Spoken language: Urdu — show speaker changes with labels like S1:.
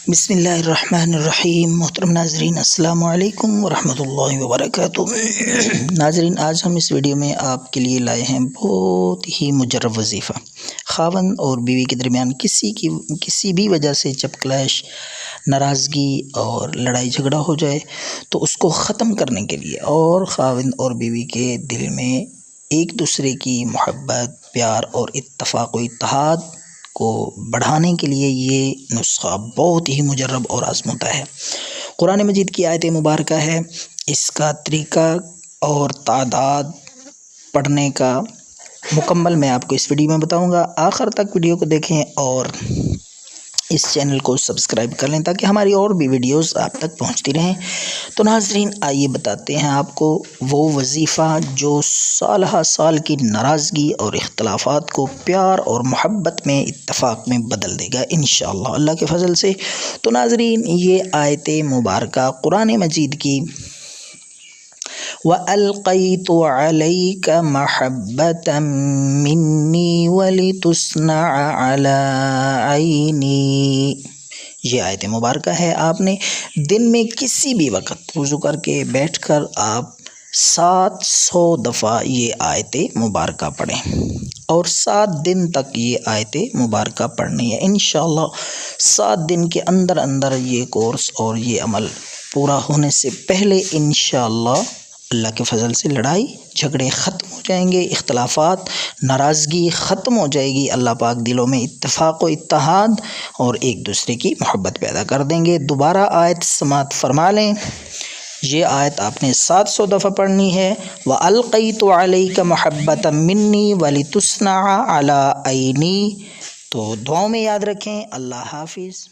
S1: بسم اللہ الرحمن الرحیم۔ محترم ناظرین، السلام علیکم ورحمۃ اللہ وبرکاتہ۔ ناظرین، آج ہم اس ویڈیو میں آپ کے لیے لائے ہیں بہت ہی مجرب وظیفہ۔ خاوند اور بیوی کے درمیان کسی بھی وجہ سے جب کلیش، ناراضگی اور لڑائی جھگڑا ہو جائے تو اس کو ختم کرنے کے لیے اور خاوند اور بیوی کے دل میں ایک دوسرے کی محبت، پیار اور اتفاق و اتحاد کو بڑھانے کے لیے یہ نسخہ بہت ہی مجرب اور آزمودہ ہے۔ قرآن مجید کی آیت مبارکہ ہے۔ اس کا طریقہ اور تعداد پڑھنے کا مکمل میں آپ کو اس ویڈیو میں بتاؤں گا۔ آخر تک ویڈیو کو دیکھیں اور اس چینل کو سبسکرائب کر لیں تاکہ ہماری اور بھی ویڈیوز آپ تک پہنچتی رہیں۔ تو ناظرین، آئیے بتاتے ہیں آپ کو وہ وظیفہ جو سال ہر سال کی ناراضگی اور اختلافات کو پیار اور محبت میں، اتفاق میں بدل دے گا انشاءاللہ اللہ کے فضل سے۔ تو ناظرین، یہ آیت مبارکہ قرآن مجید کی وَأَلْقَيْتُ عَلَيْكَ مَحَبَّةً مِّنِّي وَلِتُصْنَعَ عَلَىٰ عَيْنِي، یہ آیت مبارکہ ہے۔ آپ نے دن میں کسی بھی وقت وضو کر کے بیٹھ کر آپ 700 دفعہ یہ آیت مبارکہ پڑھیں اور 7 دن تک یہ آیت مبارکہ پڑھنی ہے انشاءاللہ۔ 7 دن کے اندر اندر یہ کورس اور یہ عمل پورا ہونے سے پہلے انشاءاللہ اللہ کے فضل سے لڑائی جھگڑے ختم ہو جائیں گے، اختلافات، ناراضگی ختم ہو جائے گی۔ اللہ پاک دلوں میں اتفاق و اتحاد اور ایک دوسرے کی محبت پیدا کر دیں گے۔ دوبارہ آیت سماعت فرما لیں۔ یہ آیت آپ نے 700 دفعہ پڑھنی ہے۔ وَأَلْقَيْتُ عَلَيْكَ مَحَبَّةً مِّنِّي وَلِتُصْنَعَ عَلَىٰ عَيْنِي۔ تو دعاؤں میں یاد رکھیں۔ اللہ حافظ۔